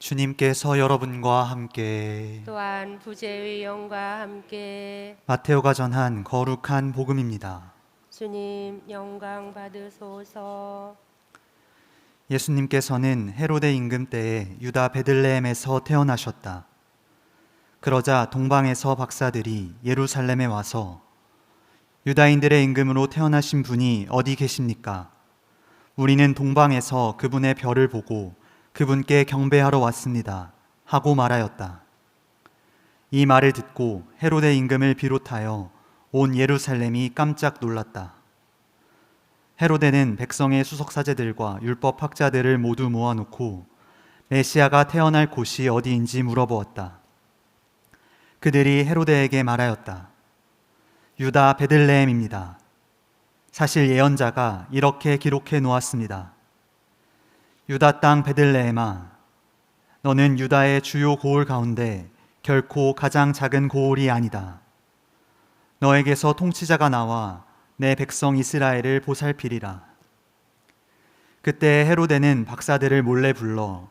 주님께서 여러분과 함께 또한 부재의 영과 함께 마테오가 전한 거룩한 복음입니다. 주님 영광 받으소서. 예수님께서는 헤로데 임금 때에 유다 베들레헴에서 태어나셨다. 그러자 동방에서 박사들이 예루살렘에 와서 유다인들의 임금으로 태어나신 분이 어디 계십니까? 우리는 동방에서 그분의 별을 보고 그분께 경배하러 왔습니다. 하고 말하였다. 이 말을 듣고 헤로데 임금을 비롯하여 온 예루살렘이 깜짝 놀랐다. 헤로데는 백성의 수석사제들과 율법학자들을 모두 모아놓고 메시아가 태어날 곳이 어디인지 물어보았다. 그들이 헤로데에게 말하였다. 유다 베들레헴입니다. 사실 예언자가 이렇게 기록해 놓았습니다. 유다 땅 베들레헴아, 너는 유다의 주요 고을 가운데 결코 가장 작은 고을이 아니다. 너에게서 통치자가 나와 내 백성 이스라엘을 보살피리라. 그때 헤로데는 박사들을 몰래 불러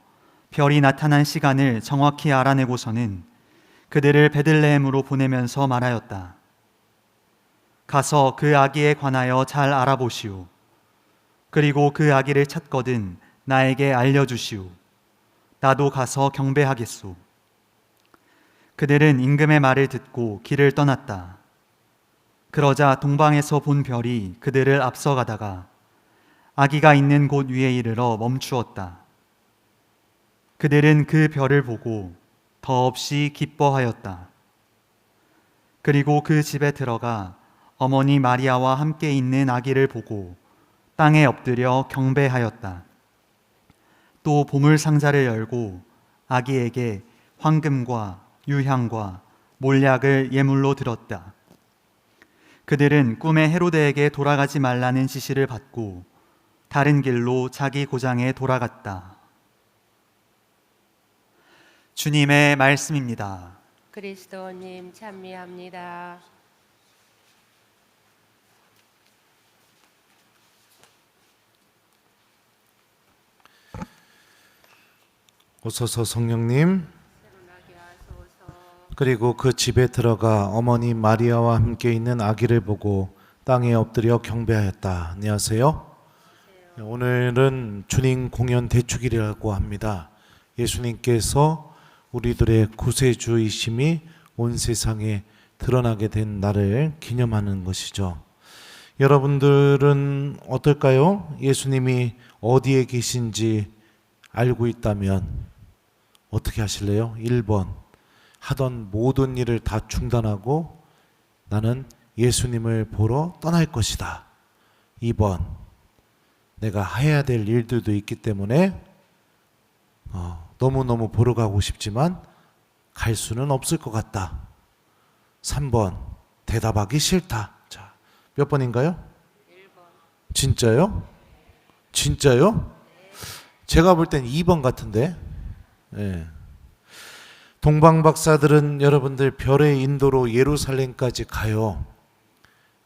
별이 나타난 시간을 정확히 알아내고서는 그들을 베들레헴으로 보내면서 말하였다. 가서 그 아기에 관하여 잘 알아보시오. 그리고 그 아기를 찾거든 나에게 알려주시오. 나도 가서 경배하겠소. 그들은 임금의 말을 듣고 길을 떠났다. 그러자 동방에서 본 별이 그들을 앞서가다가 아기가 있는 곳 위에 이르러 멈추었다. 그들은 그 별을 보고 더없이 기뻐하였다. 그리고 그 집에 들어가 어머니 마리아와 함께 있는 아기를 보고 땅에 엎드려 경배하였다. 또 보물 상자를 열고 아기에게 황금과 유향과 몰약을 예물로 드렸다. 그들은 꿈에 헤로데에게 돌아가지 말라는 지시를 받고 다른 길로 자기 고장에 돌아갔다. 주님의 말씀입니다. 그리스도님 찬미합니다. 오소서 성령님. 그리고 그 집에 들어가 어머니 마리아와 함께 있는 아기를 보고 땅에 엎드려 경배하였다. 안녕하세요. 오늘은 주님 공연 대축일이라고 합니다. 예수님께서 우리들의 구세주이심이 온 세상에 드러나게 된 날을 기념하는 것이죠. 여러분들은 어떨까요? 예수님이 어디에 계신지 알고 있다면 어떻게 하실래요? 1번, 하던 모든 일을 다 중단하고 나는 예수님을 보러 떠날 것이다. 2번, 내가 해야 될 일들도 있기 때문에 너무너무 보러 가고 싶지만 갈 수는 없을 것 같다. 3번, 대답하기 싫다. 자, 몇 번인가요? 1번. 진짜요? 진짜요? 제가 볼 땐 2번 같은데. 네. 동방박사들은 여러분들 별의 인도로 예루살렘까지 가요.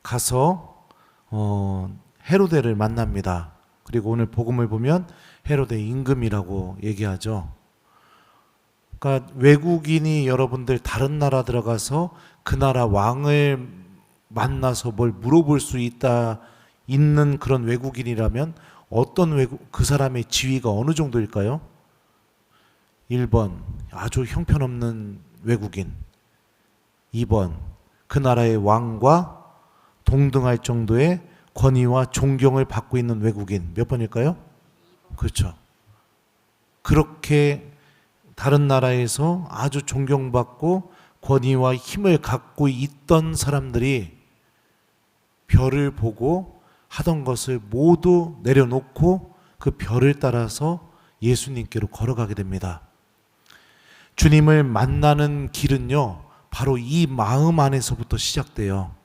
가서 헤로데를 만납니다. 그리고 오늘 복음을 보면 헤로데 임금이라고 얘기하죠. 그러니까 외국인이 여러분들 다른 나라 들어가서 그 나라 왕을 만나서 뭘 물어볼 수 있는 그런 외국인이라면 그 사람의 지위가 어느 정도일까요? 1번, 아주 형편없는 외국인. 2번, 그 나라의 왕과 동등할 정도의 권위와 존경을 받고 있는 외국인. 몇 번일까요? 그렇죠. 그렇게 다른 나라에서 아주 존경받고 권위와 힘을 갖고 있던 사람들이 별을 보고 하던 것을 모두 내려놓고 그 별을 따라서 예수님께로 걸어가게 됩니다. 주님을 만나는 길은요, 바로 이 마음 안에서부터 시작돼요.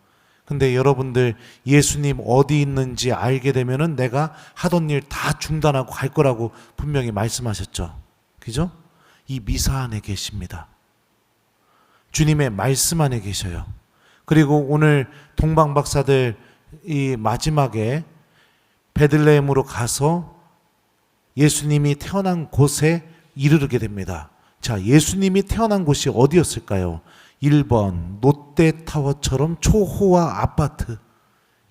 근데 여러분들 예수님 어디 있는지 알게 되면은 내가 하던 일 다 중단하고 갈 거라고 분명히 말씀하셨죠. 그죠? 이 미사 안에 계십니다. 주님의 말씀 안에 계셔요. 그리고 오늘 동방박사들 이 마지막에 베들레헴으로 가서 예수님이 태어난 곳에 이르게 됩니다. 자, 예수님이 태어난 곳이 어디였을까요? 1번 롯데타워처럼 초호화 아파트,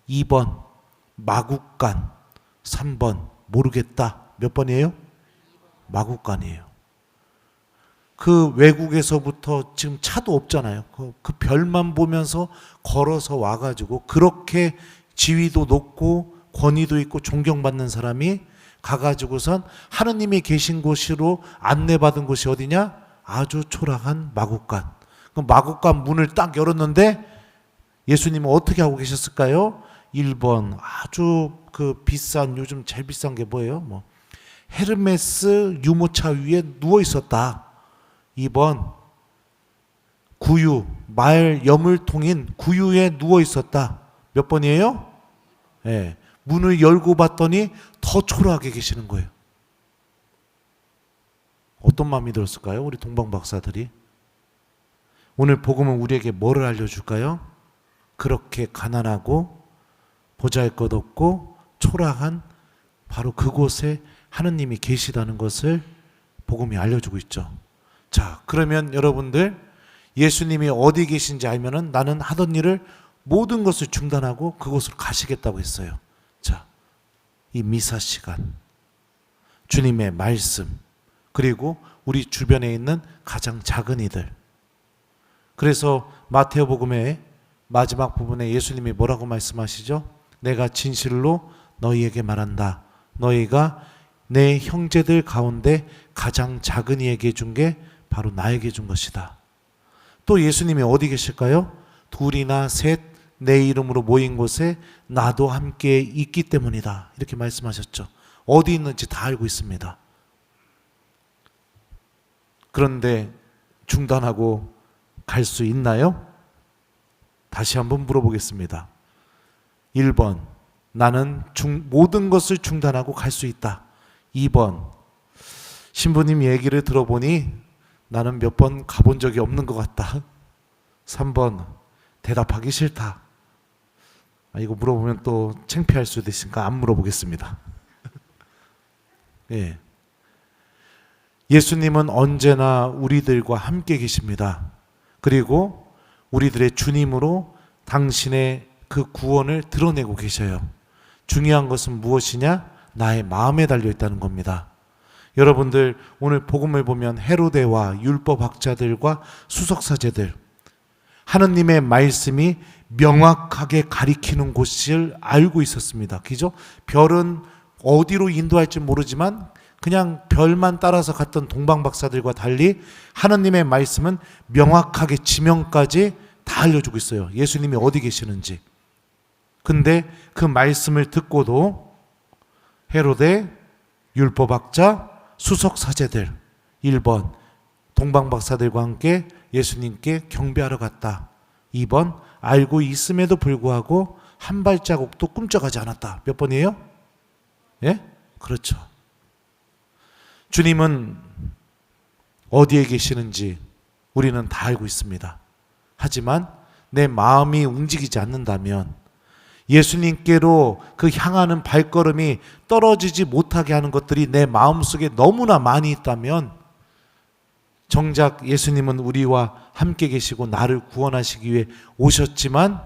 2번 마국간, 3번 모르겠다. 몇 번이에요? 마국간이에요. 그 외국에서부터 지금 차도 없잖아요. 그 별만 보면서 걸어서 와가지고 그렇게 지위도 높고 권위도 있고 존경받는 사람이 가가지고선 하느님이 계신 곳으로 안내받은 곳이 어디냐? 아주 초라한 마국간. 그 마국간 문을 딱 열었는데 예수님은 어떻게 하고 계셨을까요? 1번 아주 그 비싼, 요즘 제일 비싼 게 뭐예요? 헤르메스 유모차 위에 누워 있었다. 2번 구유, 말 여물통인 구유에 누워 있었다. 몇 번이에요? 예. 문을 열고 봤더니 더 초라하게 계시는 거예요. 어떤 마음이 들었을까요? 우리 동방 박사들이. 오늘 복음은 우리에게 뭐를 알려줄까요? 그렇게 가난하고 보잘것없고 초라한 바로 그곳에 하느님이 계시다는 것을 복음이 알려주고 있죠. 자, 그러면 여러분들 예수님이 어디 계신지 알면은 나는 하던 일을 모든 것을 중단하고 그곳으로 가시겠다고 했어요. 자, 이 미사 시간, 주님의 말씀, 그리고 우리 주변에 있는 가장 작은 이들. 그래서 마태오복음의 마지막 부분에 예수님이 뭐라고 말씀하시죠? 내가 진실로 너희에게 말한다. 너희가 내 형제들 가운데 가장 작은 이에게 준 게 바로 나에게 준 것이다. 또 예수님이 어디 계실까요? 둘이나 셋 내 이름으로 모인 곳에 나도 함께 있기 때문이다. 이렇게 말씀하셨죠. 어디 있는지 다 알고 있습니다. 그런데 중단하고 갈 수 있나요? 다시 한번 물어보겠습니다. 1번 나는 모든 것을 중단하고 갈 수 있다. 2번 신부님 얘기를 들어보니 나는 몇 번 가본 적이 없는 것 같다. 3번 대답하기 싫다. 이거 물어보면 또 창피할 수도 있으니까 안 물어보겠습니다. 예. 예수님은 언제나 우리들과 함께 계십니다. 그리고 우리들의 주님으로 당신의 그 구원을 드러내고 계셔요. 중요한 것은 무엇이냐? 나의 마음에 달려 있다는 겁니다. 여러분들 오늘 복음을 보면 헤로데와 율법학자들과 수석사제들, 하느님의 말씀이 명확하게 가리키는 곳을 알고 있었습니다. 그죠? 별은 어디로 인도할지 모르지만 그냥 별만 따라서 갔던 동방박사들과 달리 하느님의 말씀은 명확하게 지명까지 다 알려주고 있어요. 예수님이 어디 계시는지. 근데 그 말씀을 듣고도 헤로데, 율법학자, 수석사제들 1번 동방박사들과 함께 예수님께 경배하러 갔다. 2번 알고 있음에도 불구하고 한 발자국도 꿈쩍하지 않았다. 몇 번이에요? 예? 그렇죠. 주님은 어디에 계시는지 우리는 다 알고 있습니다. 하지만 내 마음이 움직이지 않는다면, 예수님께로 그 향하는 발걸음이 떨어지지 못하게 하는 것들이 내 마음속에 너무나 많이 있다면, 정작 예수님은 우리와 함께 계시고 나를 구원하시기 위해 오셨지만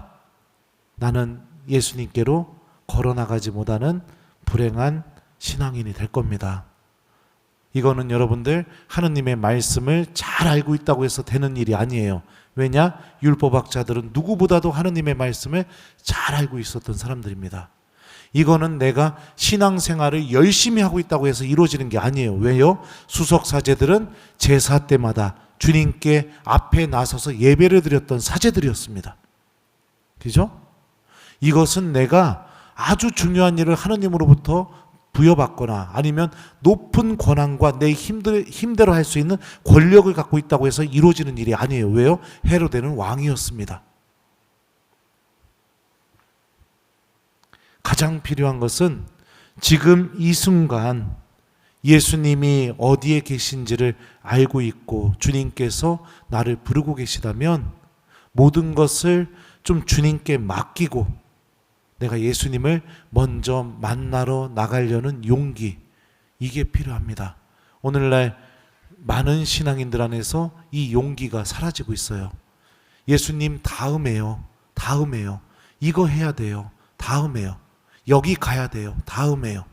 나는 예수님께로 걸어나가지 못하는 불행한 신앙인이 될 겁니다. 이거는 여러분들 하느님의 말씀을 잘 알고 있다고 해서 되는 일이 아니에요. 왜냐? 율법학자들은 누구보다도 하느님의 말씀을 잘 알고 있었던 사람들입니다. 이거는 내가 신앙생활을 열심히 하고 있다고 해서 이루어지는 게 아니에요. 왜요? 수석사제들은 제사 때마다 주님께 앞에 나서서 예배를 드렸던 사제들이었습니다. 그죠? 이것은 내가 아주 중요한 일을 하느님으로부터 부여받거나 아니면 높은 권한과 내 힘대로 할 수 있는 권력을 갖고 있다고 해서 이루어지는 일이 아니에요. 왜요? 헤로데는 왕이었습니다. 가장 필요한 것은 지금 이 순간 예수님이 어디에 계신지를 알고 있고 주님께서 나를 부르고 계시다면 모든 것을 좀 주님께 맡기고 내가 예수님을 먼저 만나러 나가려는 용기, 이게 필요합니다. 오늘날 많은 신앙인들 안에서 이 용기가 사라지고 있어요. 예수님 다음에요. 다음에요. 이거 해야 돼요. 다음에요. 여기 가야 돼요. 다음에요.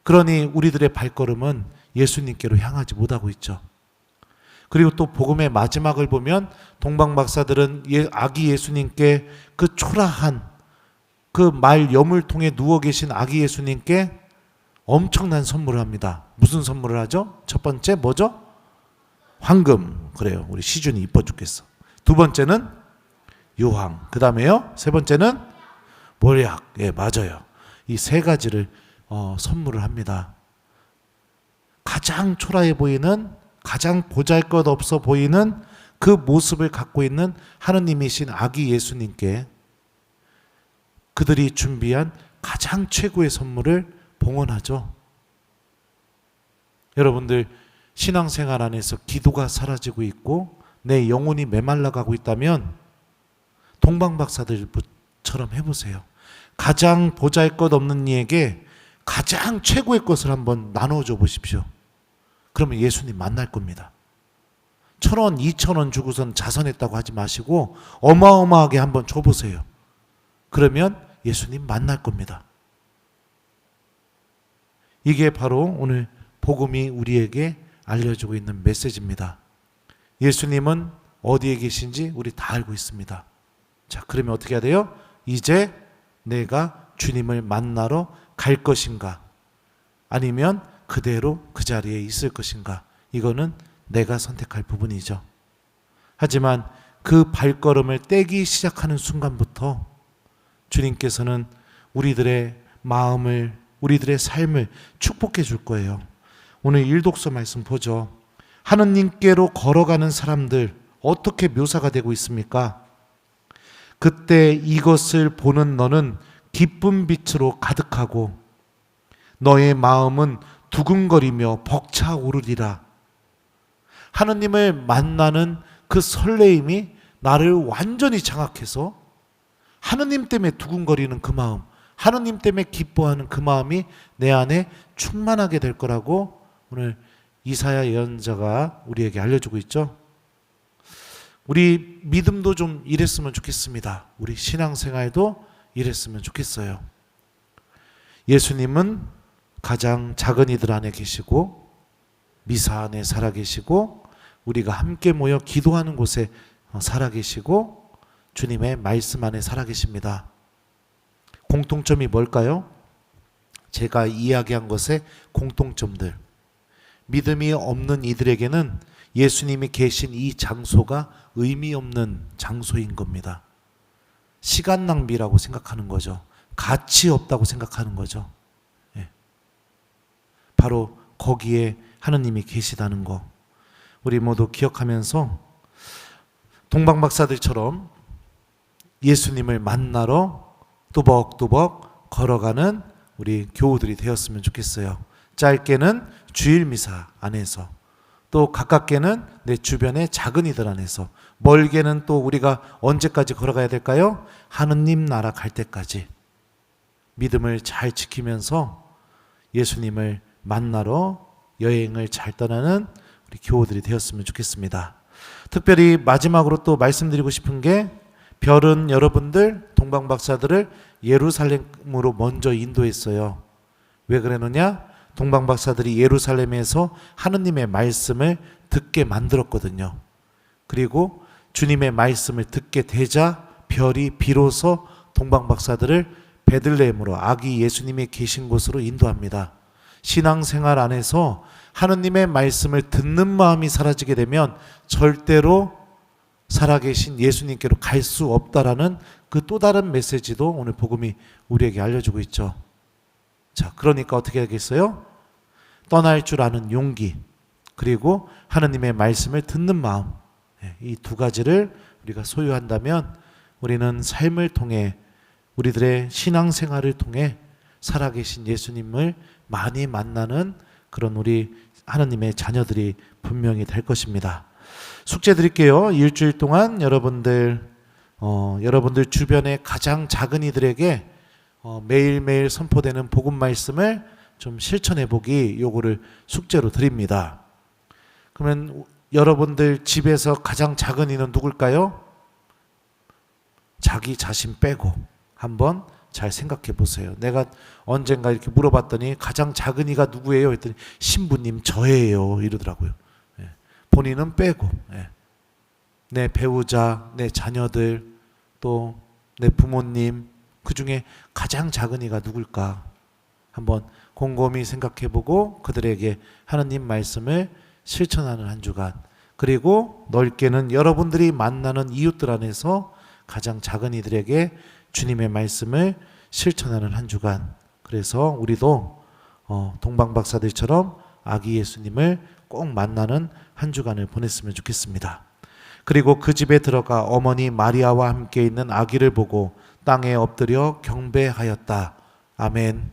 그러니 우리들의 발걸음은 예수님께로 향하지 못하고 있죠. 그리고 또 복음의 마지막을 보면 동방박사들은 아기 예수님께 그 초라한 그 말 여물통에 누워 계신 아기 예수님께 엄청난 선물을 합니다. 무슨 선물을 하죠? 첫 번째 뭐죠? 황금. 그래요. 우리 시준이 이뻐 죽겠어. 두 번째는 유황. 그 다음에요. 세 번째는 몰약. 예, 맞아요. 이 세 가지를 선물을 합니다. 가장 초라해 보이는, 가장 보잘것없어 보이는 그 모습을 갖고 있는 하느님이신 아기 예수님께 그들이 준비한 가장 최고의 선물을 봉헌하죠. 여러분들 신앙생활 안에서 기도가 사라지고 있고 내 영혼이 메말라가고 있다면 동방박사들처럼 해보세요. 가장 보잘것없는 이에게 가장 최고의 것을 한번 나눠줘 보십시오. 그러면 예수님 만날 겁니다. 1,000원, 2,000원 주고선 자선했다고 하지 마시고 어마어마하게 한번 줘보세요. 그러면 예수님 만날 겁니다. 이게 바로 오늘 복음이 우리에게 알려주고 있는 메시지입니다. 예수님은 어디에 계신지 우리 다 알고 있습니다. 자, 그러면 어떻게 해야 돼요? 이제 내가 주님을 만나러 갈 것인가? 아니면 그대로 그 자리에 있을 것인가? 이거는 내가 선택할 부분이죠. 하지만 그 발걸음을 떼기 시작하는 순간부터 주님께서는 우리들의 마음을, 우리들의 삶을 축복해 줄 거예요. 오늘 일독서 말씀 보죠. 하느님께로 걸어가는 사람들 어떻게 묘사가 되고 있습니까? 그때 이것을 보는 너는 기쁜 빛으로 가득하고 너의 마음은 두근거리며 벅차오르리라. 하느님을 만나는 그 설레임이 나를 완전히 장악해서 하느님 때문에 두근거리는 그 마음, 하느님 때문에 기뻐하는 그 마음이 내 안에 충만하게 될 거라고 오늘 이사야 예언자가 우리에게 알려주고 있죠. 우리 믿음도 좀 이랬으면 좋겠습니다. 우리 신앙생활도 이랬으면 좋겠어요. 예수님은 가장 작은 이들 안에 계시고 미사 안에 살아계시고 우리가 함께 모여 기도하는 곳에 살아계시고 주님의 말씀 안에 살아계십니다. 공통점이 뭘까요? 제가 이야기한 것의 공통점들. 믿음이 없는 이들에게는 예수님이 계신 이 장소가 의미 없는 장소인 겁니다. 시간 낭비라고 생각하는 거죠. 가치 없다고 생각하는 거죠. 예. 바로 거기에 하느님이 계시다는 거 우리 모두 기억하면서 동방박사들처럼 예수님을 만나러 또벅또벅 걸어가는 우리 교우들이 되었으면 좋겠어요. 짧게는 주일 미사 안에서, 또 가깝게는 내 주변의 작은 이들 안에서, 멀게는 또 우리가 언제까지 걸어가야 될까요? 하느님 나라 갈 때까지 믿음을 잘 지키면서 예수님을 만나러 여행을 잘 떠나는 우리 교우들이 되었으면 좋겠습니다. 특별히 마지막으로 또 말씀드리고 싶은 게, 별은 여러분들 동방박사들을 예루살렘으로 먼저 인도했어요. 왜 그러느냐? 동방박사들이 예루살렘에서 하느님의 말씀을 듣게 만들었거든요. 그리고 주님의 말씀을 듣게 되자 별이 비로소 동방박사들을 베들레헴으로, 아기 예수님이 계신 곳으로 인도합니다. 신앙생활 안에서 하느님의 말씀을 듣는 마음이 사라지게 되면 절대로 살아계신 예수님께로 갈 수 없다라는 그 또 다른 메시지도 오늘 복음이 우리에게 알려주고 있죠. 자, 그러니까 어떻게 하겠어요? 떠날 줄 아는 용기, 그리고 하느님의 말씀을 듣는 마음, 이 두 가지를 우리가 소유한다면 우리는 삶을 통해, 우리들의 신앙생활을 통해 살아계신 예수님을 많이 만나는 그런 우리 하느님의 자녀들이 분명히 될 것입니다. 숙제 드릴게요. 일주일 동안 여러분들 주변의 가장 작은 이들에게 매일매일 선포되는 복음 말씀을 좀 실천해 보기, 요거를 숙제로 드립니다. 그러면 여러분들 집에서 가장 작은 이는 누굴까요? 자기 자신 빼고 한번 잘 생각해 보세요. 내가 언젠가 이렇게 물어봤더니 가장 작은 이가 누구예요? 했더니 신부님 저예요 이러더라고요. 예. 본인은 빼고 예. 내 배우자, 내 자녀들, 또 내 부모님, 그 중에 가장 작은 이가 누굴까? 한번 곰곰이 생각해 보고 그들에게 하나님 말씀을 실천하는 한 주간, 그리고 넓게는 여러분들이 만나는 이웃들 안에서 가장 작은 이들에게 주님의 말씀을 실천하는 한 주간, 그래서 우리도 동방박사들처럼 아기 예수님을 꼭 만나는 한 주간을 보냈으면 좋겠습니다. 그리고 그 집에 들어가 어머니 마리아와 함께 있는 아기를 보고 땅에 엎드려 경배하였다. 아멘.